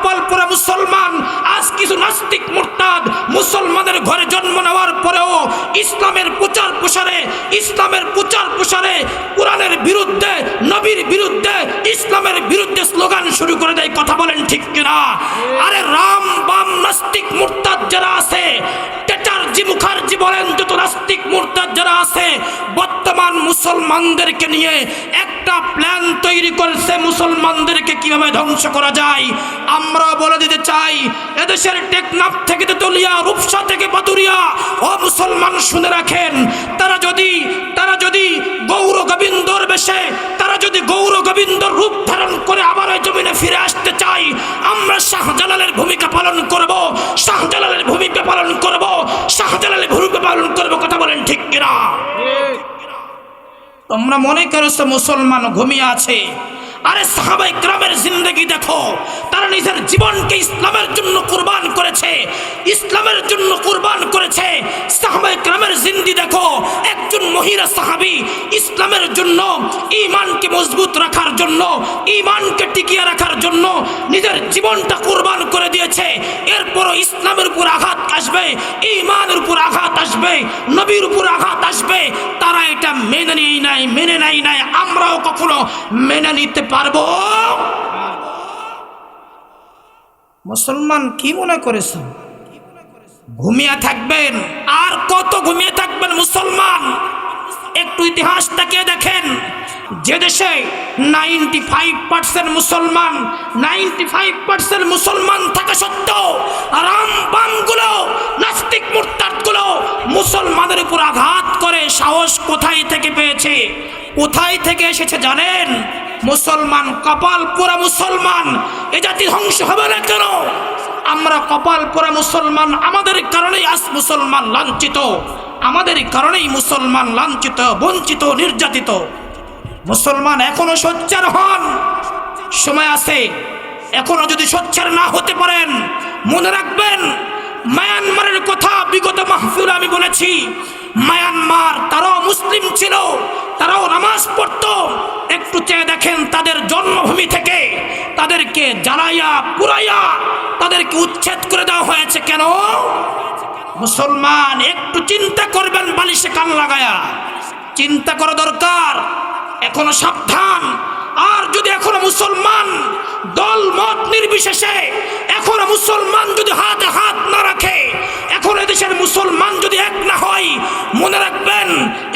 কপাল পোড়া মুসলমান। আজ কিছু নাস্তিক মুরতাদ মুসলমানের ঘরে জন্ম নেওয়ার পরেও ইসলামের প্রচার প্রসারে কোরআনের বিরুদ্ধে, নবীর বিরুদ্ধে, ইসলামের বিরুদ্ধে স্লোগান শুরু করে দেয়। কথা বলেন ঠিক কিনা? আরে রাম বাম নাস্তিক মুরতাদ যারা আছে, চ্যাটার্জি মুখার্জি বলেন, যত নাস্তিক মুরতাদ যারা আছে, বর্তমান মুসলমানদেরকে নিয়ে একটা প্ল্যান তৈরি করেছে মুসলমানদেরকে কিভাবে ধ্বংস করা যায়। আমরা বলে দিতে চাই, এদেশের টেকনাফ থেকে তেতুলিয়া, রূপসা থেকে পাতুরিয়া, ও মুসলমান শুনে রাখেন, তারা যদি গৌর গোবিন্দর বেশে, তারা যদি গৌর গোবিন্দর রূপ ধারণ করে আবার এই জমিনে ফিরে আসতে চাই, আমরা শাহজালালের ভূমিকা পালন করব, শাহজালালের ভূমিকা পালন করব, শাহজালালের ভূমিকা পালন করব। কথা বলেন ঠিক কিনা? তোমরা মনে করছো মুসলমান ঘুমিয়ে আছে? আরে সাহাবায়ে কেরামের জিন্দেগি দেখো, তারা নিজের জীবনকে ইসলামের জন্য কুরবান করেছে, ইসলামের জন্য কুরবান করেছে। সাহাবায়ে কেরামের জিন্দেগি দেখো, একজন মহিলা সাহাবী ইসলামের জন্য, ঈমানকে মজবুত রাখার জন্য, ঈমানকে টিকিয়ে রাখার জন্য নিজের জীবনটা কুরবান করে দিয়েছে। এরপরও ইসলামের উপর আঘাত আসবে, ঈমানের উপর আঘাত আসবে, নবীর উপর আঘাত আসবে, তারা এটা মেনে নেয় নাই। আমরাও কখনো মেনে নিতে পারবো? মুসলমান কি মনে করেছেন ঘুমিয়ে থাকবেন? আর কত ঘুমিয়ে থাকবেন মুসলমান? একটু ইতিহাস তাকিয়ে দেখেন, যে দেশে 95% মুসলমান, 95% মুসলমান থাকা সত্ত্বেও রাম বামগুলো, নাস্তিক মুরতাদগুলো মুসলমানের উপর আঘাত করে সাহস কোথায় থেকে পেয়েছে? কোথায় থেকে এসেছে জানেন? মুসলমান, কপাল পোড়া মুসলমান। এ জাতি ধ্বংস হবে না কেন? আমরা কপাল পোড়া মুসলমান, আমাদের কারণেই আজ মুসলমান লাঞ্ছিত, আমাদের কারণেই মুসলমান লাঞ্ছিত, বঞ্চিত, নির্যাতিত। মুসলমান এখনো সোচ্চার হন, সময় আছে। এখনো যদি সোচ্চার না হতে পারেন, মনে রাখবেন মায়ানমারের কথা বিগত মাহফিলে আমি বলেছি। মায়ানমার, তারাও মুসলিম ছিল, তারাও নামাজ পড়তো। একটু চেয়ে দেখেন, তাদের জন্মভূমি থেকে তাদেরকে জ্বালাইয়া পুরাইয়া তাদেরকে উচ্ছেদ করে দেওয়া হয়েছে কেন? মুসলমান একটু চিন্তা করবেন, বালিশে কান লাগায়া চিন্তা করা দরকার। এখনো সাবধান। আর যদি এখনো মুসলমান দল মত নির্বিশেষে এখনো মুসলমান যদি হাতে হাত না রাখে, এখন এদেশের মুসলমান যদি এক না হয়, মনে রাখবেন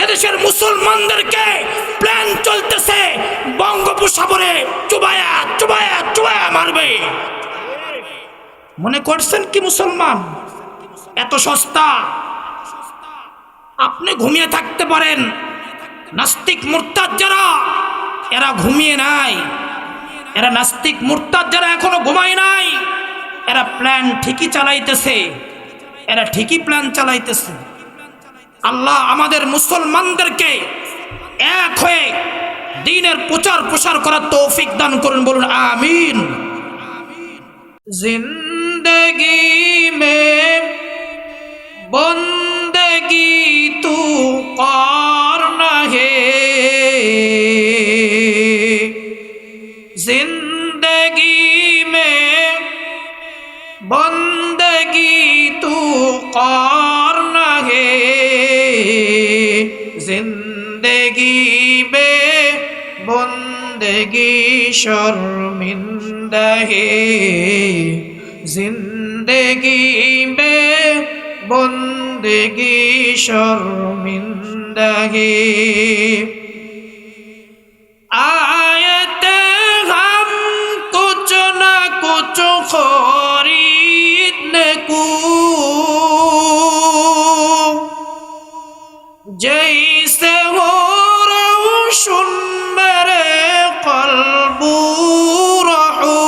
এদেশের মুসলমানদেরকে প্ল্যান চলতেছে বঙ্গোপসাগরে চুবায়া চুবায়া চুবায়া মারবে। মনে করছেন কি মুসলমান এত সস্তা? আপনি ঘুমিয়ে থাকতে পারেন, নাস্তিক মুরতাদ যারা, এরা ঘুমিয়ে নাই। এরা নাস্তিক মুরতাদ যারা এখনো ঘুমায় নাই, এরা প্ল্যান ঠিকই চালাইতেছে, এরা ঠিকই প্ল্যান চালাইতেছে। আল্লাহ আমাদের মুসলমানদেরকে এক হয়ে দ্বীনের প্রচার প্রসার করার তৌফিক দান করুন, বলুন আমিন। জিন্দগি মে বন্দেগি তু করনা হে, जिंदगी में बंदगी तू करना है, जिंदगी में बंदगी शर्मिंदा है, जिंदगी में बंदगी शर्मिंदा है। आयते हम कुछ न कुछ खरीदने को, जैसे हो रोशन मेरे कल्बू रहू,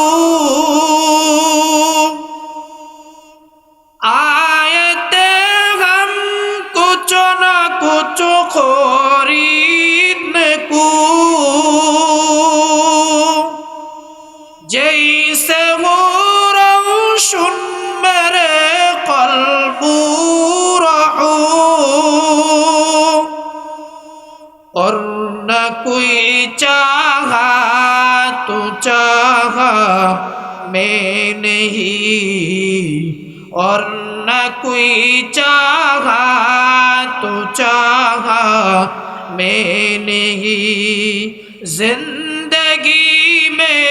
आयते हम कुछ न कुछ खरीदने को, जैसे हो नहीं और न कोई चाहा तो चाहा मैं नहीं जिंदगी में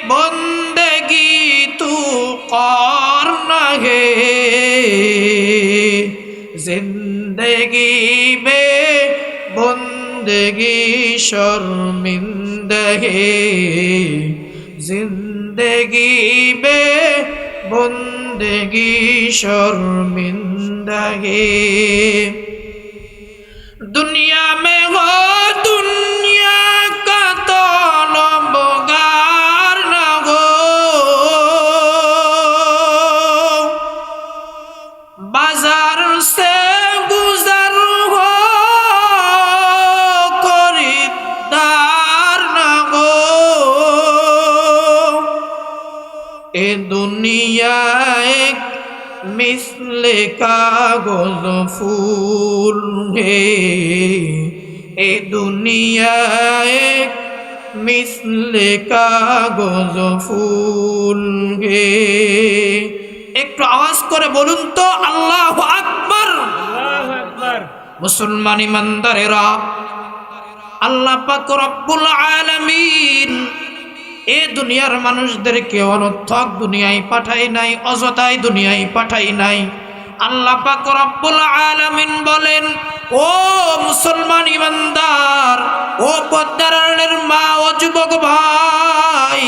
बंदगी तू करना है जिंदगी में बंदगी शर्मिंदा है जिंदगी में बंदगी शर्मिंदा है दुनिया में हो दुनिया का तलबगार न हो बाजार से गुजर हो खरीदार न हो ए दुनिया एक मिसले कागज फूल है ए दुनिया एक मिसले कागज फूल है একটু আওয়াজ করে বলুন তো আল্লাহু আকবার আল্লাহু আকবার মুসলমান ইমানদারেরা আল্লাহ পাক রব্বুল আলামিন এই দুনিয়ার মানুষদেরকে অনর্থক দুনিয়ায় পাঠাই নাই অযথায় দুনিয়ায় পাঠাই নাই আল্লাহ পাক রব্বুল আলামিন বলেন ও মুসলমান ইমানদার ও পর্দার আড়ালের মা ও যুবক ভাই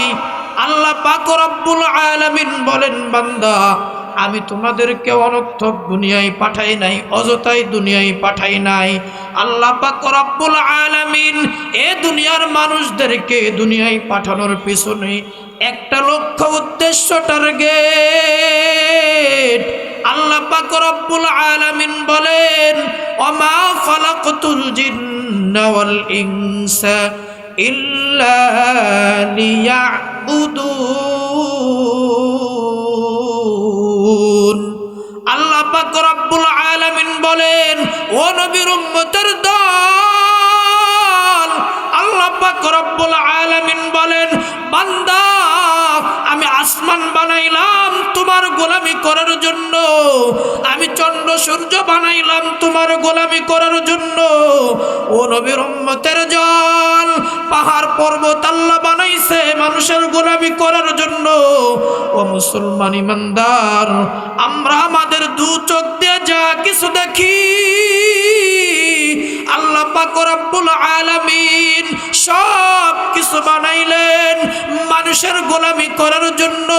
আল্লাহ পাক রব্বুল আলামিন বলেন বান্দা আমি তোমাদেরকে অনর্থক দুনিয়ায় পাঠাই নাই অযথায় দুনিয়ায় পাঠাই নাই আল্লাহ পাক রব্বুল আলামিন এই দুনিয়ার মানুষদেরকে দুনিয়ায় পাঠানোর পিছনে একটা লক্ষ্য উদ্দেশ্য টার্গেট আল্লাহ পাক রব্বুল আলামিন বলেন ওমা খালাকতুল জিন্না ওয়াল ইনসা ইল্লা লিয়াবুদুন আল্লাহ পাক রব্বুল আলামিন বলেন ও নবীর উম্মতের দল আল্লাহ পাক রব্বুল আলামিন বলেন বান্দা আমি আসমান বানাইলাম তোমার গোলামি করার জন্য আমি চন্দ্র সূর্য বানাইলাম তোমার গোলামি করার জন্য ও নবীর উম্মতের দল পাহাড় পর্বত আল্লাহ বানাইছে মানুষের গোলামি করার জন্য ও মুসলমান ইমানদার আমরা আমাদের দু চোখ দিয়ে যা কিছু দেখি আল্লাহ পাক রব্বুল আলামিন সব কিছু বানাইলেন মানুষের গোলামি করার জন্য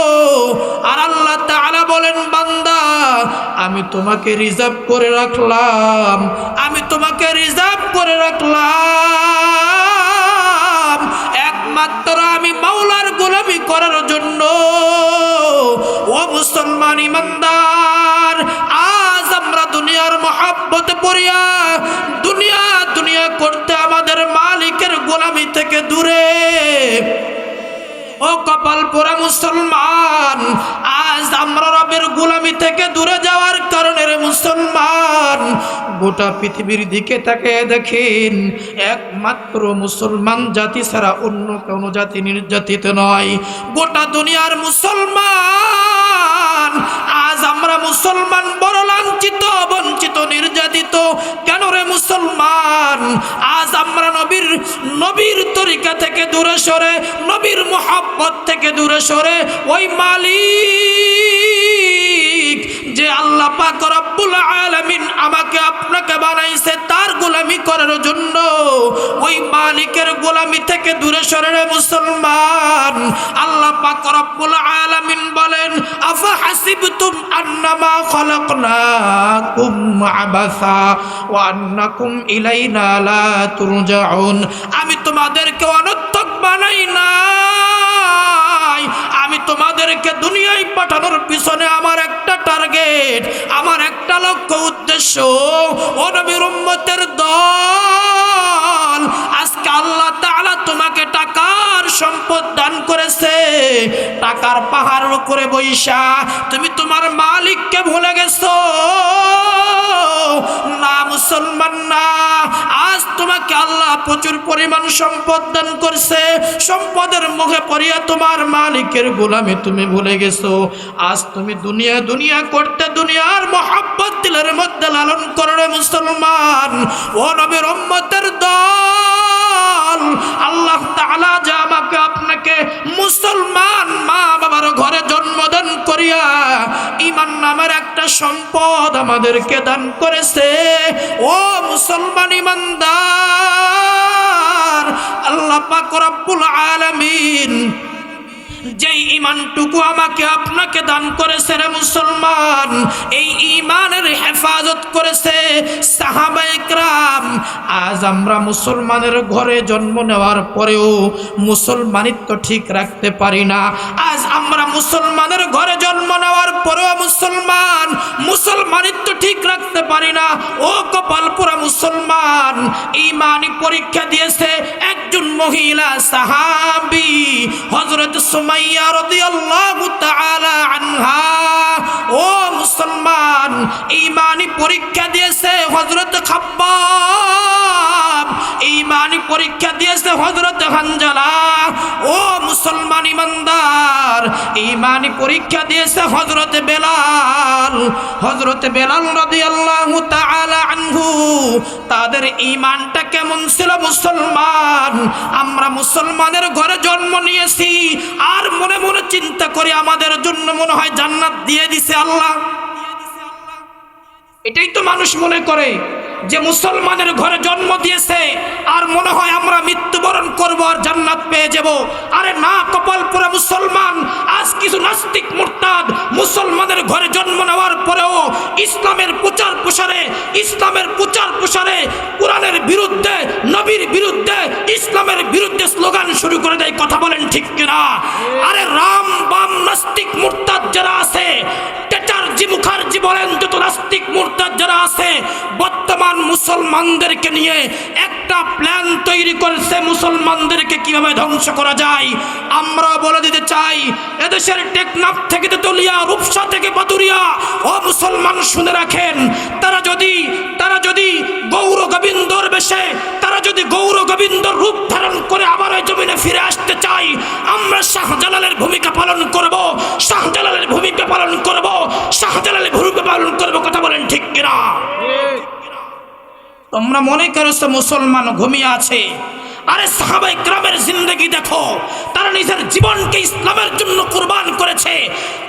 আর আল্লাহ তাআলা বলেন বান্দা আমি তোমাকে রিজার্ভ করে রাখলাম আমি তোমাকে রিজার্ভ করে রাখলাম একমাত্র আমি মাওলার গোলামি করার জন্য ও মুসলমান ইমানদার আজ আমরা দুনিয়ার মহব্বতে পড়িয়া দুনিয়া দুনিয়া করতে আমাদের মালিকের গোলামি থেকে দূরে ও কপাল পোড়া মুসলমান আজ আমরা রবের গোলামি থেকে দূরে যাওয়ার কারণে রে মুসলমান গোটা পৃথিবীর দিকে তাকিয়ে দেখেন একমাত্র মুসলমান জাতি ছাড়া অন্য কোনো জাতি নির্যাতিত নয় গোটা দুনিয়ার মুসলমান আজ আমরা মুসলমান বড় লাঞ্ছিত বঞ্চিত নির্যাতিত কেন রে মুসলমান আজ আমরা নবীর তরিকা থেকে দূরে সরে নবীর মহব্বত থেকে দূরে সরে ওই মালিক যে আল্লাহ পাক রব্বুল আলামিন আমাকে আপনাকে বানাইছে তার গোলামি করার জন্য ওই মালিকের গোলামি থেকে দূরে সরে রে মুসলমান আল্লাহ পাক রব্বুল আলামিন বলেন আফা হাসিবতুম আন্নামা খালাকনাকুম আবাসা ওয়া আন্নাকুম ইলাইনা লা তুরজাউন আমি তোমাদেরকে অনর্থক বানাই নাই আমি তোমাদেরকে দুনিয়ায় পাঠানোর পিছনে আমার একটা টার্গেট আমার একটা লক্ষ্য উদ্দেশ্য ও নবীর উম্মতের দল আজকে আল্লাহ তাআলা তোমাকে টাকার সম্পদ দান করেছে টাকার পাহাড়ের উপরে বৈশা তুমি তোমার মালিককে ভুলে গেছো না মুসলমান না, আজ তোমাকে আল্লাহ প্রচুর পরিমাণ সম্পদ দান করছে, সম্পদের মুখে পড়িয়া তোমার মালিকের গোলামি তুমি ভুলে গেছো। আজ তুমি দুনিয়া দুনিয়া করতে দুনিয়ার মহব্বত দিলের মধ্যে লালন করে মুসলমান। ও নবীর উম্মতের দল, আল্লাহ তাআলা যে আমাকে আপনাকে মুসলমান মা বাবার ঘরে জন্মদান করিয়া ঈমান নামের একটা সম্পদ আমাদেরকে দান করেছে। ও মুসলমান ঈমানদার, আল্লাহ পাক রব্বুল আলামিন যেই ঈমানটুকু আমাকে আপনাকে দান করেছে রে মুসলমান, এই ঈমানের হেফাজত করেছে সাহাবায়ে কেরাম। আজ আমরা মুসলমানের ঘরে জন্ম নেওয়ার পরেও মুসলমানিত্ব ঠিক রাখতে পারি না। আজ আমরা মুসলমানের ঘরে জন্ম নেওয়ার পরেও মুসলমানিত্ব ঠিক রাখতে পারি না। ও কপালপুরা মুসলমান, ঈমানি পরীক্ষা দিয়েছে একজন মহিলা সাহাবী হযরত সুমাইয়া রাদিয়াল্লাহু তাআলা আনহা। ও মুসলমান, ঈমানি পরীক্ষা দিয়েছে হযরত খাব্বাব, ঈমানি পরীক্ষা দিয়েছে হযরত হানজালা। ও মুসলমান ঈমানদার, ঈমানি পরীক্ষা দিয়েছে হযরত বেলাল, হযরত বেলাল রাদিয়াল্লাহু তাআলা আনহু। তাদের ঈমানটা কেমন ছিল মুসলমান? আমরা মুসলমানের ঘরে জন্ম নিয়েছি আর মনে মনে চিন্তা করি আমাদের জন্য মনে হয় জান্নাত দিয়ে দিছে আল্লাহ। এটাই তো মানুষ মনে করে যে মুসলমানের ঘরে জন্ম দিয়েছে আর মনে হয় আমরা মৃত্যুবরণ করব আর জান্নাত পেয়ে যাব। আরে না কপালপুরা মুসলমান, আজ কিছু নাস্তিক মুরতাদ মুসলমানের ঘরে জন্ম নেওয়ার পরেও ইসলামের প্রচার প্রসারে কোরআনের বিরুদ্ধে, নবীর বিরুদ্ধে, ইসলামের বিরুদ্ধে স্লোগান শুরু করে দেয়। কথা বলেন ঠিক কিনা? আরে রাম বাম নাস্তিক মুরতাদ যারা আছে, চ্যাটার্জি মুখার্জি বলেন, যত নাস্তিক মুরতাদ যারা আছে, বর্তমান মুসলমানদেরকে নিয়ে একটা প্ল্যান তৈরি করেছে মুসলমানদেরকে কিভাবে ধ্বংস করা যায়। আমরা বলে দিতে চাই, এদেশের টেকনাফ থেকে তেতুলিয়া, রূপসা থেকে পাতুরিয়া, ও মুসলমান শুনে রাখেন, তারা যদি গৌর গোবিন্দর বেশে, তারা যদি গৌর গোবিন্দর রূপ ধারণ করে আবার ওই জমিনে ফিরে আসতে চাই, আমরা শাহজালালের ভূমিকা পালন করব, শাহজালালের ভূমিকা পালন করব, শাহজালালের ভূমিকা পালন করব। কথা বলেন ঠিক কিনা? তোমরা মনে করছো মুসলমান ঘুমিয়ে আছে। আরে সাহাবায়ে কেরামের জিন্দেগি দেখো, তারা নিজের জীবনকে ইসলামের জন্য কুরবান করেছে,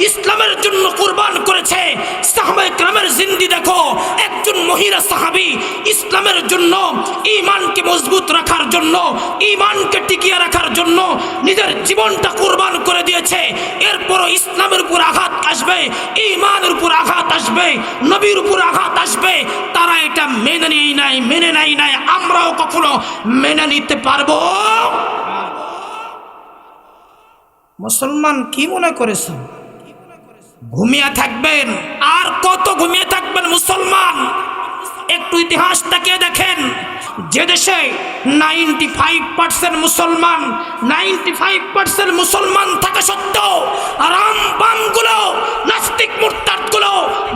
ইসলামের জন্য কুরবান করেছে। সাহাবায়ে কেরামের জিন্দেগি দেখো, একজন মহিলা সাহাবী ইসলামের জন্য, ঈমানকে মজবুত রাখার জন্য, ঈমানকে টিকিয়ে রাখার জন্য নিজের জীবনটা কুরবান করে দিয়েছে। এরপরও ইসলামের উপর আঘাত আসবে, ঈমানের উপর আঘাত আসবে, নবীর উপর আঘাত আসবে, তারা এটা মেনে নেয় নাই। আমরাও কখনো মেনে নিতে পারবো? মুসলমান কি মনে করেছেন ঘুমিয়ে থাকবেন? আর কত ঘুমিয়ে থাকবেন মুসলমান? একটু ইতিহাস তাকিয়ে দেখেন, যে দেশে 95% মুসলমান, 95% মুসলমান থাকা সত্ত্বেও রাম বামগুলো, নাস্তিক মুরতাদগুলো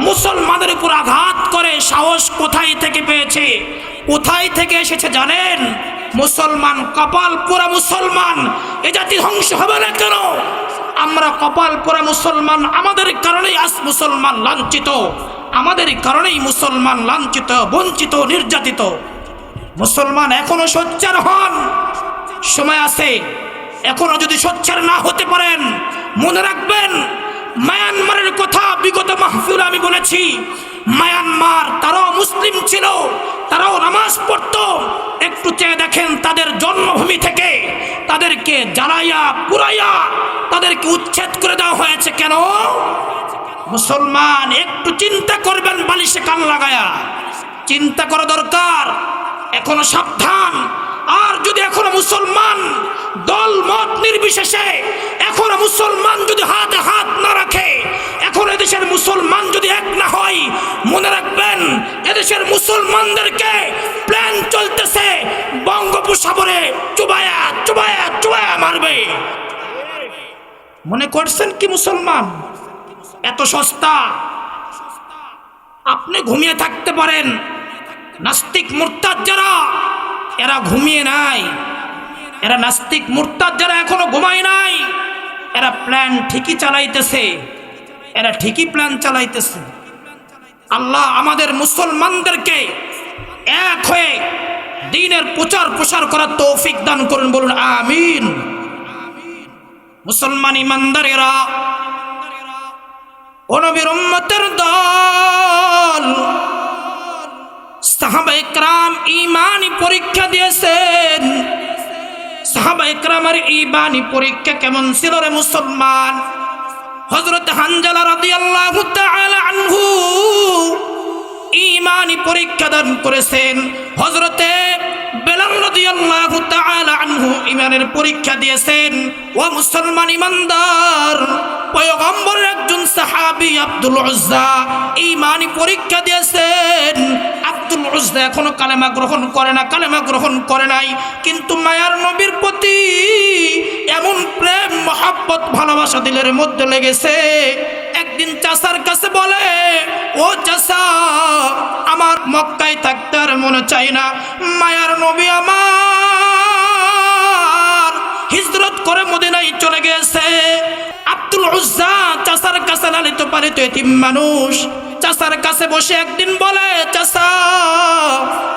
মুসলমানের উপর আঘাত করে সাহস কোথায় থেকে পেয়েছে? কোথায় থেকে এসেছে জানেন? মুসলমান, কপাল পোড়া মুসলমান। এ জাতি ধ্বংস হবে না কেন? আমরা কপাল পোড়া মুসলমান, আমাদের কারণেই আজ মুসলমান লাঞ্ছিত, আমাদের কারণেই মুসলমান লাঞ্ছিত, বঞ্চিত, নির্যাতিত। মুসলমান এখনো সোচ্চার হন, সময় আছে। এখনো যদি সোচ্চার না হতে পারেন, মনে রাখবেন মায়ানমারের কথা বিগত মাহফিলে আমি বলেছি। মায়ানমার তারাও মুসলিম ছিল, তারাও নামাজ পড়তো। একটু চেয়ে দেখেন, তাদের জন্মভূমি থেকে তাদেরকে জ্বালাইয়া পুরাইয়া তাদেরকে উচ্ছেদ করে দেওয়া হয়েছে কেন? মুসলমান একটু চিন্তা করবেন, বালিশে কান লাগায়া চিন্তা করা দরকার। এখনো সাবধান। আর যদি এখনো মুসলমান দল মত নির্বিশেষে এখনো মুসলমান যদি হাতে হাত না রাখে, এখন এদেশের মুসলমান যদি এক না হয়, মনে রাখবেন এদেশের মুসলমানদেরকে প্ল্যান চলতেছে বঙ্গোপসাগরে চুবায়া চুবায়া চুবায়া মারবে। মনে করছেন কি মুসলমান এত সস্তা? আপনি ঘুমিয়ে থাকতে পারেন, নাস্তিক মুরতাদ যারা এরা ঘুমিয়ে নাই, এরা নাস্তিক মুরতাদ যারা এখনো ঘুমায় নাই, এরা প্ল্যান ঠিকই চালাইতেছে, এরা ঠিকই প্ল্যান চালাইতেছে। আল্লাহ আমাদের মুসলমানদেরকে এক হয়ে দ্বীনের প্রচার প্রসার করার তৌফিক দান করুন, বলুন আমিন। মুসলমান ইমানদারেরা, ও নবীর উম্মতের দল, সাহাবায়ে কেরাম ঈমানি পরীক্ষা দিয়েছেন। সাহাবায়ে কেরামের ঈমানি পরীক্ষা কেমন ছিল রে মুসলমান? হযরত হানজালা রাদিয়াল্লাহু তাআলা আনহু ঈমানি পরীক্ষা দান করেছেন। হযরতে বেলাল রাদিয়াল্লাহু তাআলা আনহু ঈমানের পরীক্ষা দিয়েছেন। ও মুসলমান ইমানদার, পয়গম্বরের একজন সাহাবী আব্দুল উজ্জা ঈমানি পরীক্ষা দিয়েছেন। আব্দুল উজ্জা এখনো কালেমা গ্রহণ করে না, কালেমা গ্রহণ করে নাই, কিন্তু মায়ার নবীর প্রতি এমন প্রেম মহব্বত ভালোবাসা দিলের মধ্যে লেগেছে। একদিন চাচার কাছে বলে, ও চাচা, আমার মক্কায় থাকতে আর মনে চাই না, মায়ার নবী আমার হিজরত করে মদিনায় চলে গেছে। আব্দুল উজ্জা চাচার কাছে লালিত পালিত এতিম মানুষ, চাচার কাছে বসে একদিন বলে, চাচা,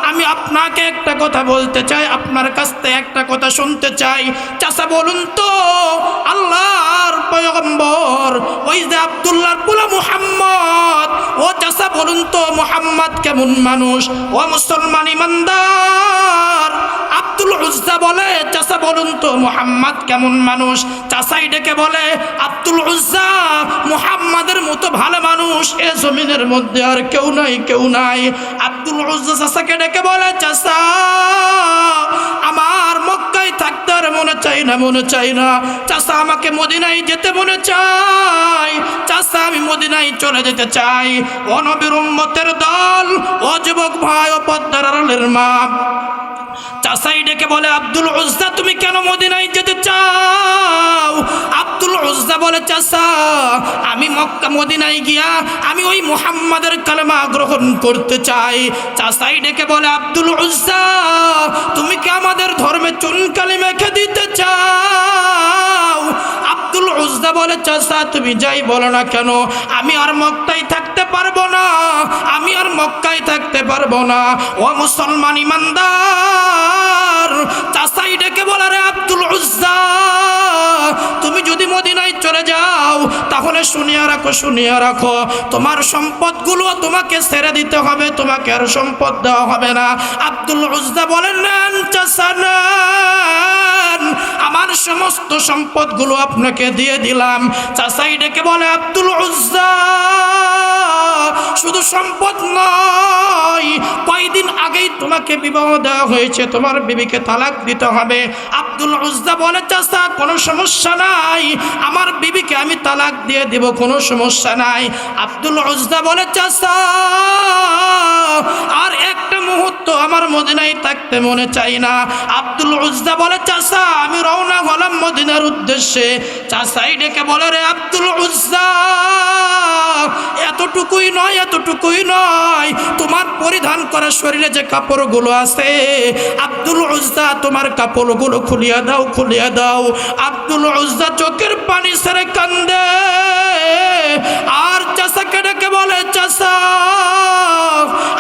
আমি আপনাকে একটা কথা বলতে চাই, আপনার কাছ থেকে একটা কথা শুনতে চাই। চাচা বলুন তো, আল্লাহর পয়গম্বর ওই যে আব্দুল্লাহর পোলা মুহাম্মদ, ও চাচা বলুন তো মুহাম্মদ কেমন মানুষ? ও মুসলমান ইমানদার, আব্দুল উজ্জা বলে, চাচা বলুন তো মুহাম্মদ কেমন মানুষ? চাচাই ডেকে বলে, আব্দুল উজ্জা মুহাম্মাদের মতো ভালো মানুষ এ জমিনের মধ্যে আর কেউ নাই, কেউ নাই। আব্দুল উজ্জা চাচাকে ডেকে বলে, চাচা, আমার মক্কায় থাকতে আর মনে চাই না, মনে চাই না। চাচা, আমাকে মদিনায় যেতে মনে চাই। চাচা, আমি মদিনায় চলে যেতে চাই। ও নবীর উম্মতের দল, ও যুবক ভাই, ও পদ্মার আড়ালের মা, চাচাই ডেকে বলে, আব্দুল উজ্জা তুমি কেন মদিনায় যেতে চাও? আব্দুল উজ্জা বলে, চাচা, আমি মক্কা মদিনায় গিয়া আমি ওই মুহাম্মাদের কালেমা গ্রহণ করতে চাই। চাচাই ডেকে বলে, আব্দুল উজ্জা তুমি কি আমাদের ধর্মে চুনকালি মেখে দিতে চাও? আব্দুল উজ্জা বলে, চাচা তুমি যাই বলো না কেন, আমি আর মক্কায় থাকতে পারবো না, আমি আর মক্কায় থাকতে পারবো না। ও মুসলমান ইমানদার, চাচাই ডেকে বলে, রে আব্দুল উজ্জা, তুমি যদি মদিনায় চলে যাও তাহলে শুনিয়া রাখো, শুনিয়া রাখো, তোমার সম্পদগুলো তোমাকে ছেড়ে দিতে হবে, তোমাকে আর সম্পদ দেওয়া হবে না। আব্দুল উজ্জা বলেন, নেন চাচা নেন, আমার সমস্ত সম্পদগুলো আপনাকে দিয়ে দিলাম। চাচাই ডেকে বলে, আব্দুল উজ্জা শুধু সম্পদ নয়, কয়দিন আগেই তোমাকে বিবাহ দেওয়া হয়েছে, তোমার বিবিকে তালাক দিতে হবে। আব্দুল উজ্জা বলে, চাচা কোনো সমস্যা নাই, আমার বিবিকে আমি তালাক দিয়ে দিব, কোনো সমস্যা নাই। আব্দুল উজ্জা বলে, চাচা আর একটা মুহূর্ত আমার মদিনায় থাকতে মনে চাই না। আব্দুল উজ্জা বলে, চাচা আমি রওনা হলাম মদিনার উদ্দেশ্যে। চাচাই ডেকে বলে, রে আব্দুল উজ্জা এতটুকুই নয়, এতটুকুই নয়, তোমার পরিধান করা শরীরে যে কাপড়গুলো আছে, আব্দুল উজ্জা তোমার কাপড়গুলো খুলিয়া দাও, খুলিয়া দাও। আব্দুল উজ্জা চোখের পানি ছেড়ে কান্দে আর চাচাকে ডেকে বলে, চাচা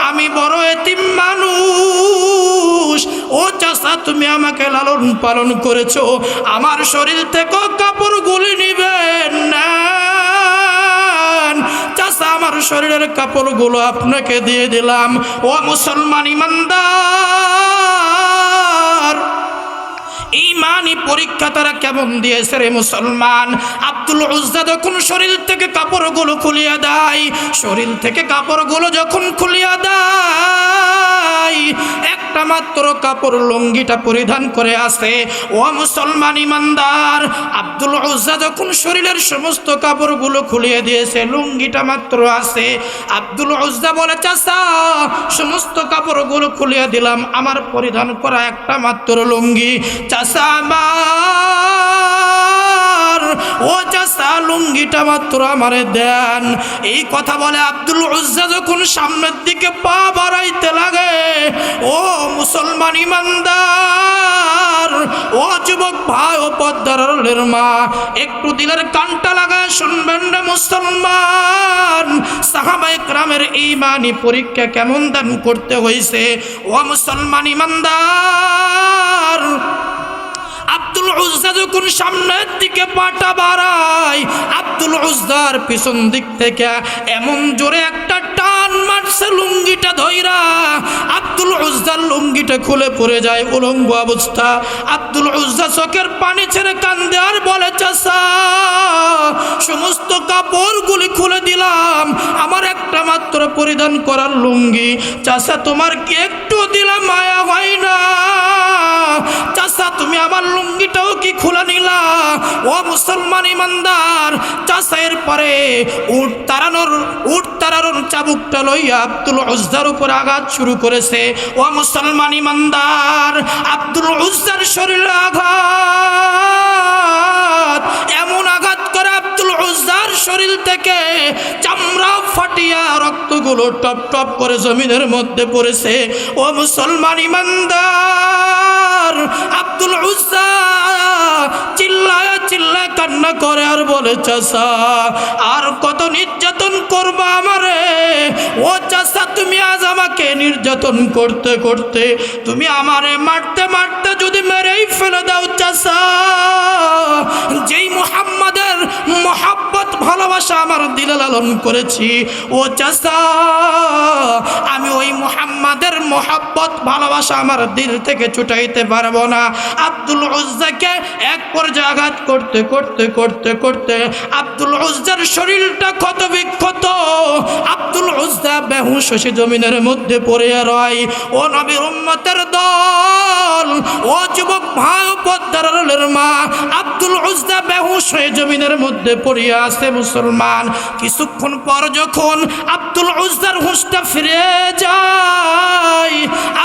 আমি বড় এতিম মানুষ, ও চাচা তুমি আমাকে লালন পালন করেছো, আমার শরীর থেকে কাপড়গুলি নিবেন না। চাচা আমার শরীরের কাপড়গুলো আপনাকে দিয়ে দিলাম। ও মুসলমান ইমানদার, ঈমানি পরীক্ষা তারা কেমন দিয়েছে রে মুসলমান? আব্দুল উজ্জা যখন শরীর থেকে কাপড়গুলো খুলিয়া দেয়, শরীর থেকে কাপড়গুলো যখন খুলিয়া দেয়, একটা মাত্র কাপড় লুঙ্গিটা পরিধান করে আসে। ও মুসলমান ইমানদার, আব্দুল উজ্জা যখন শরীরের সমস্ত কাপড়গুলো খুলিয়ে দিয়েছে, লুঙ্গিটা মাত্র আছে। আব্দুল উজ্জা বলে, চাচা সমস্ত কাপড়গুলো খুলিয়ে দিলাম, আমার পরিধান করা একটা মাত্র লুঙ্গি। চাচা আমার ও চাচা লুঙ্গিটা মাত্র আমারে দেন। এই কথা বলে আব্দুল উজ্জা যখন সামনের দিকে পা বাড়াইতে লাগে, ও মুসলমান ইমানদার, ও যুবক ভাই, ও পদ্মার আড়ালের মা, একটু দিলের কানটা লাগায় শুনবেন রে মুসলমান, সাহাবায়ে কেরামের ঈমানি পরীক্ষা কেমন দান করতে হয়েছে। ও মুসলমান ইমানদার, আব্দুল উজ্জা যখন সামনের দিকে পাটা বাড়ায়, আব্দুল উজ্জার পিছন দিক থেকে এমন জোরে একটা টান মারছে লুঙ্গিটা ধইরা, আব্দুল উজ্জার লুঙ্গিটা খুলে পড়ে যায় উলঙ্গ অবস্থা। আব্দুল উজ্জা চোখের পানি ছেড়ে কান্দে আর বলে, চাচা সমস্ত কাপড়গুলি খুলে দিলাম, আমার একটা মাত্র পরিধান করার লুঙ্গি, চাচা তোমার কি একটু দিলাম মায়া হয় না? চাচা তুমি আমার লুঙ্গিটাও কি খুলে নিলা? ও মুসলমান ইমানদার, চাচা এরপরে উট তাড়ানোর চাবুকটা লইয়া আব্দুল উজ্জার উপর আঘাত শুরু করেছে। ও মুসলমান ইমানদার, আব্দুল উজ্জার শরীরে আঘাত, এমন আঘাত করে আব্দুল উজ্জার শরীর থেকে চামড়া ফাটিয়া রক্তগুলো টপ টপ করে জমিনের মধ্যে পড়েছে। ও মুসলমান ইমানদার, আব্দুল উজ্জা চিল্লায় চিল্লায় কান্না করে আর বলে, চাচা আর কত নির্যাতন করবা আমারে? ও চাচা তুমি আজ আমাকে নির্যাতন করতে করতে তুমি আমারে মারতে মারতে যদি মেরেই ফেলে দাও চাচা, যেই মুহাম্মাদের মহব্বত ভালোবাসা আমার দিলে লালন করেছি, ও চাচা আমি ওই মুহাম্মাদের মহব্বত ভালোবাসা আমার দিল থেকে ছুটাইতে পারবো না। আব্দুল উজ্জাকে এক পর্যায়ে আঘাত করতে করতে করতে করতে আব্দুল উজ্জার শরীরটা ক্ষত বিক্ষত, আব্দুল উজ্জা বেহুশ হয়ে জমিনের মধ্যে পড়ে রয়। ও নবীর উম্মতের দল, ও যুবক ভাই, পদ্মার আড়ালের মা, আব্দুল উজ্জা বেহুশ হয়ে জমিনের মধ্যে পড়িয়া আছে মুসলমান। কিছুক্ষণ পর যখন আব্দুল উজ্জার হুঁশটা ফিরে যায়,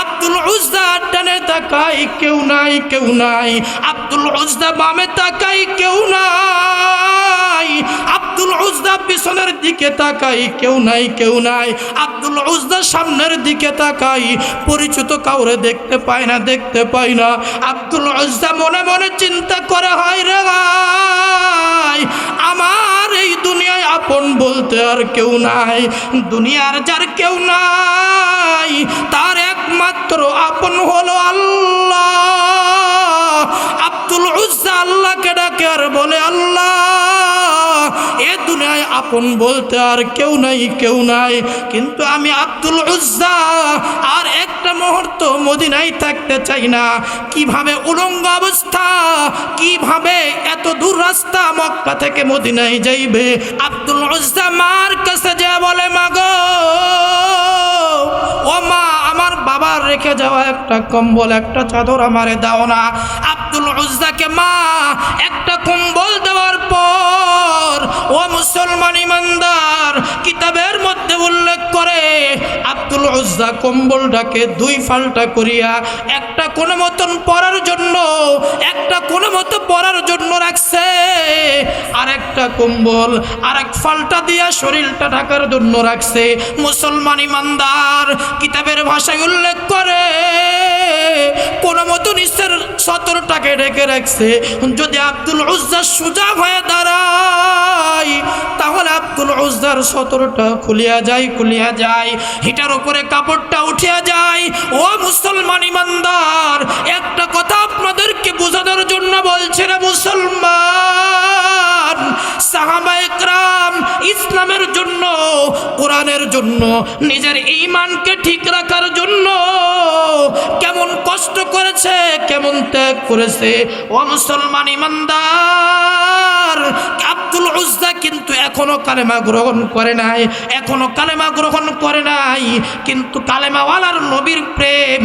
আব্দুল উজ্জা ডানে তাকাই কেউ নাই কেউ নাই, আব্দুল উজ্জা বামে তাকাই কেউ নাই, আব্দুল উজ্জা পিছনের দিকে তাকাই কেউ নাই কেউ নাই, আব্দুল উজ্জা সামনের দিকে তাকাই পরিচিত কাউরে দেখতে পাই না দেখতে পাই না। আব্দুল উজ্জা মনে মনে চিন্তা করে, হয় রে ভাই, আমার এই দুনিয়ায় আপন বলতে আর কেউ নাই, দুনিয়ার যার কেউ নাই তার একমাত্র আপন হলো আল্লাহ। আব্দুল উজ্জা আল্লাহকে ডাকে আর বলে, আল্লাহ এ দুনিয়ায় আপন বলতে আর কেউ নাই কেউ নাই, কিন্তু আমি আব্দুল উজ্জা আর একটা মুহূর্ত মদিনায় থাকতে চাই না। কিভাবে উলঙ্গ অবস্থা, কিভাবে এত দূর রাস্তা মক্কা থেকে মদিনায় যাইবে? আব্দুল উজ্জা মার কাছে যা বলে, মা গো, ও মা, আমার বাবার রেখে যাওয়া একটা কম্বল একটা চাদর আমারে দাও না। আব্দুল উজ্জাকে মা একটা কম্বল দেওয়ার পর, ও মুসলমান ইমানদার, কিতাবের মধ্যে উল্লেখ করে আব্দুল উজ্জা কম্বলটাকে দুই ফাল্টা করিয়া একটা কোনো মতন পরার জন্য, একটা কোনো মতো পরার জন্য রাখছে, আর একটা কম্বল আর এক ফাল্টা দিয়া শরীরটা ঢাকার জন্য রাখছে। মুসলমান ইমানদার, কিতাবের ভাষায় উল্লেখ করে কোনো মতো নিচের সতরটাকে ঢেকে রাখছে। যদি আব্দুল উজ্জা সোজা হয়ে দাঁড়ায় তাহলে আব্দুল উজ্জার সতরটা খুলিয়া যায়, হিটার উপরে কাপড়টা উঠিয়া যায়। ও মুসলমান ইমানদার, একটা কথা আপনাদেরকে বোঝানোর জন্য বলছে রে মুসলমান, সাহাবায়ে কেরাম ইসলামের জন্য, কোরআনের জন্য, নিজের ঈমানকে ঠিক রাখার জন্য কেমন কষ্ট করেছে, কেমন ত্যাগ করেছে। ও মুসলমান ইমানদার, আব্দুল উজ্জা কিন্তু এখনো কালেমা গ্রহণ করে নাই, এখনো কালেমা গ্রহণ করে নাই, কিন্তু কালেমাওয়ালার নবীর প্রেম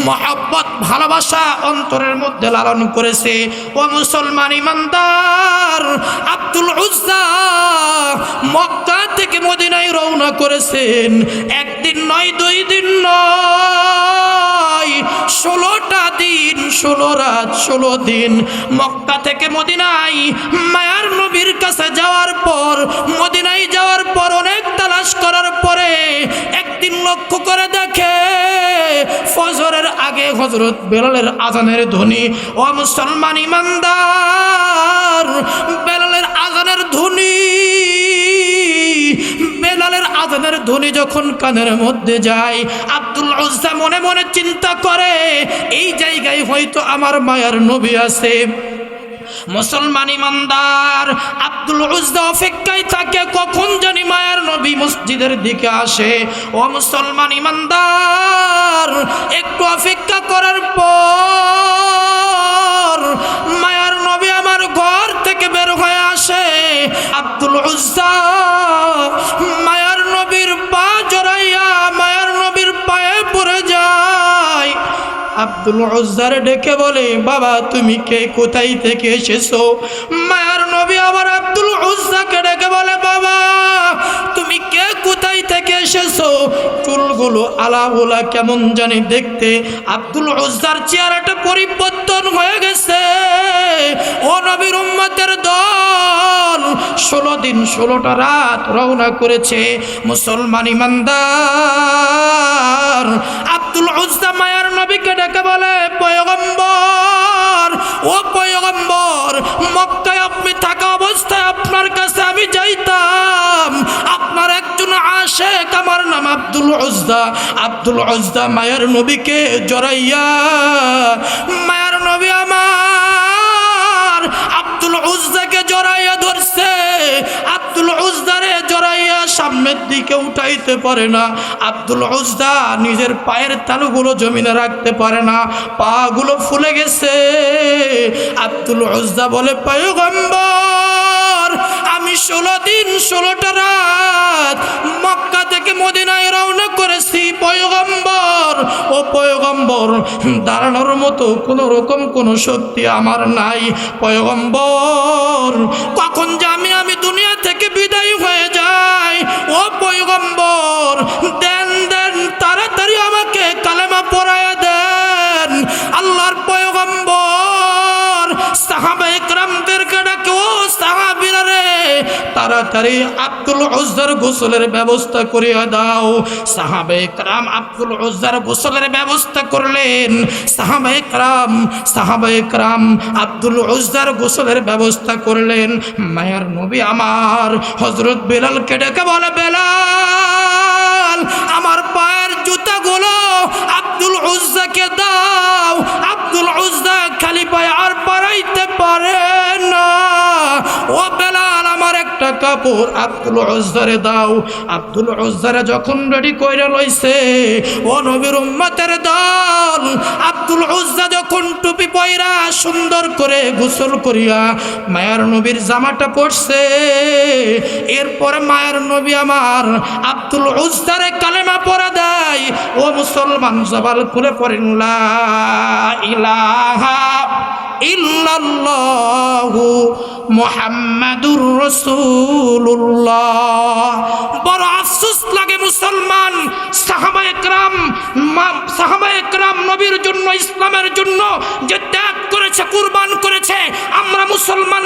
মহব্বত ভালোবাসা অন্তরের মধ্যে লালন করেছে। ও মুসলমান ইমানদার, আব্দুল উজ্জা মক্কা থেকে মদিনায় রওনা করেছেন। একদিন নয়, 2 দিন নয়, 16টা দিন 16 রাত 16 দিন মক্কা থেকে মদিনায় মায়ার নবীর কাছে যাওয়ার পর, মদিনায় যাওয়ার পর অনেক তালাশ করার পরে একদিন লক্ষ্য করে দেখে ফজরের আগে হযরত বেলালের আজানের ধ্বনি। ও মুসলমান ইমানদার, বেলালের আজানের ধ্বনি, বেলালের আজানের ধ্বনি যখন কানের মধ্যে যায়, আব্দুল উজ্জা মনে মনে চিন্তা করে এই জায়গায় হয়তো আমার মায়ার নবী আছে। মুসলমান ইমানদার, আব্দুল উজ্জা অপেক্ষায় থাকে কখন জানি মায়ার নবী মসজিদের দিকে আসে। ও মুসলমান ইমানদার, একটু অপেক্ষা করার পর মায়ার নবী আমার ঘর থেকে বের হয়ে আসে। আব্দুল উজ্জা মায়ার নবীর পা জড়াইয়া মায়ার নবীর পায়ে পড়ে যায়। আব্দুল উজ্জার ডেকে বলে, বাবা তুমি কে, কোথায় থেকে এসেছো? মায়ার নবী আবার আব্দুল উজ্জাকে ডেকে বলে, বাবা তুমি কে, কোথায় থেকে এসেছো? চুলগুলো আলাগুলা কেমন জানি দেখতে। আব্দুল উজ্জার চেহারাটা পরিবর্তন হয়ে গেছে। ও নবীর উম্মতের দল, 16 দিন 16টা রাত রওনা করেছে। মুসলমান ইমানদার, আব্দুল উজ্জা মায়ার নবীকে ডেকে বলে, পয়গম্বর, ও পয়গম্বর, মক্কায় আপনি থাকা অবস্থায় আপনার কাছে আমি যাইতাম, আপনার একজন আশেক, আমার নাম আব্দুল উজ্জা। আব্দুল উজ্জা মায়ার নবীকে জড়াইয়া, মায়ার নবী আমার আব্দুল উজ্জাকে জড়াইয়া ধরছে। আব্দুল উজ্জারে জড়াইয়া সামনের দিকে উঠাইতে পারে না। আব্দুল উজ্জা নিজের পায়ের তালুগুলো জমিনে রাখতে পারে না, পা গুলো ফুলে গেছে। আব্দুল উজ্জা বলে, পয়গম্বর আমি 16 দিন 16টা রাত মক্কা থেকে মদিনায় রওনা করেছি। পয়গম্বর, ও পয়গম্বর, দাঁড়ানোর মতো কোনো রকম কোনো শক্তি আমার নাই। পয়গম্বর, কখন যে আমি দুনিয়া থেকে বিদায় হয়ে যাই। ও পয়গম্বর, দেন দেন, তাড়াতাড়ি আমাকে কালেমা পড়ায়া দেন। আল্লাহর পয়গম্বর সাহাবায়ে কেরামদেরকে ডাকে, ও সাহাবীরা রে, তাড়াতাড়ি আব্দুল উজ্জার গোসলের ব্যবস্থা করিয়া দাও। সাহাবায়ে কেরাম আব্দুল উজ্জার গোসলের ব্যবস্থা করলেন। সাহাবায়ে কেরাম আব্দুল উজ্জার গোসলের ব্যবস্থা করলেন। মায়ার নবী আমার হযরত বেলালকে ডেকে বলে, বেলাল আমার পায়ের জুতাগুলো আব্দুল উজ্জাকে দাও। আব্দুল উজ্জা খালি পায়ে আর পারাইতে পারে না। ও বেলাল আমার একটা কাপড় আব্দুল উজ্জারে দাও। আব্দুল উজ্জারে যখন রেডি কইরা লইছে, ও নবীর উম্মতের দল, আব্দুল উজ্জা যখন টুপি পয়রা সুন্দর করে গোসল করিয়া মায়ার নবীর জামাটা পরছে, এরপর মায়ার নবী আমার আব্দুল উজ্জারে কালেমা পড়া দেয়। ও মুসলমান, জবান খুলে পড়েন, লা ইলাহা ইল্লাল্লাহু মুহাম্মাদুর রাসূলুল্লাহ। বড় আফসোস লাগে মুসলমান, সাহাবায়ে কেরাম নবীর জন্য, ইসলামের জন্য যে ত্যাগ করেছে, কুরবান করেছে। আমরা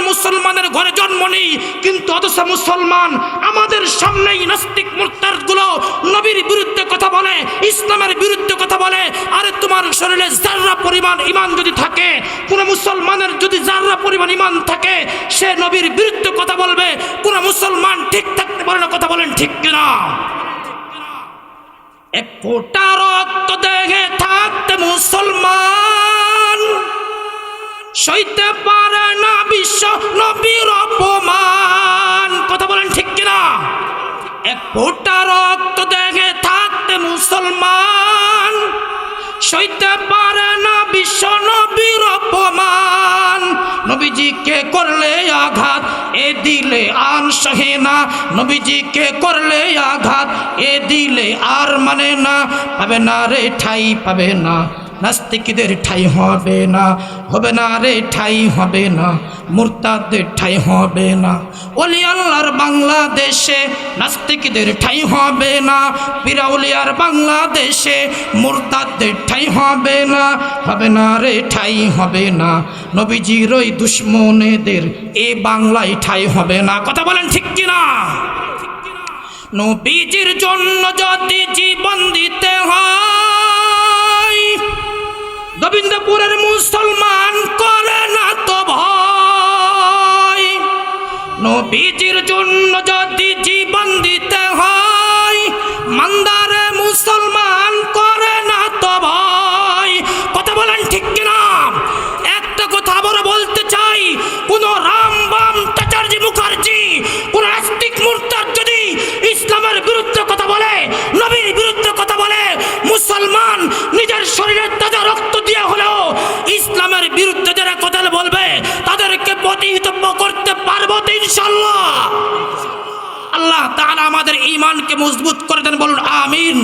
মুসলমানের ঘরে জন্ম নেই, কিন্তু অথচ মুসলমান আমাদের সামনেই নাস্তিক মুরতাদগুলো নবীর বিরুদ্ধে কথা বলে, ইসলামের বিরুদ্ধে কথা বলে। আরে তোমার শরীরে যাররা পরিমাণ ঈমান যদি থাকে, কোন মুসলমানের যদি যাররা পরিমাণ ঈমান থাকে, সে নবীর বিরুদ্ধে কথা বলবে। কোন মুসলমান ঠিক থাকতে পারে না, কথা বলেন ঠিক কিনা? এক ফোঁটা রক্ত দেহে থাকতে মুসলমান সইতে পারে না বিশ্ব নবীর অপমান, কথা বলেন ঠিক কিনা? এক ফোঁটা রক্ত দেহে থাকতে মুসলমান সইতে পারে না বিশ্ব নবীর অপমান। নবীজিকে করলে আঘাত এ দিলে আর সহে না, নবীজিকে করলে আঘাত এ দিলে আর মানে না, পাবে না রে ঠাই পাবে না, নাস্তিকদের ঠাঁই হবে না, হবে না রে ঠাঁই হবে না, মুরতাদদের ঠাঁই হবে না। ওলি আল্লাহর বাংলাদেশে নাস্তিকদের ঠাঁই হবে না, পিরাউলিয়ার বাংলাদেশে মুরতাদদের ঠাঁই হবে না, হবে না রে ঠাঁই হবে না। নবীজির ওই দুশ্মনেদের এ বাংলায় ঠাঁই হবে না। কথা বলেন ঠিক কিনা? নবীজির জন্য যদি জীবন দিতে হয়, গোবিন্দপুরের মুসলমান করে না তো ভয়। নবীজির জন্য যদি জীবন দিতে হয়, মান্দারে মুসলমান করে না তো ভয়। কথা বলেন ঠিক কিনা? একটা কথা আবার বলতে চাই, কোন রামবাম চাচার্জি মুখার্জি, কোন নাস্তিক মুরতাদ যদি ইসলামের বিরুদ্ধে কথা বলে, নবীর বিরুদ্ধে কথা বলে, মুসলমান নিজের শরীরের তাজা রক্ত দিয়ে হলেও ইসলামের বিরুদ্ধে যারা কথা বলবে তাদেরকে প্রতিহত করতে পারবো তো ইনশাআল্লাহ। আল্লাহ তাআলা আমাদের ঈমানকে মজবুত করে দেন, বলুন আমিন।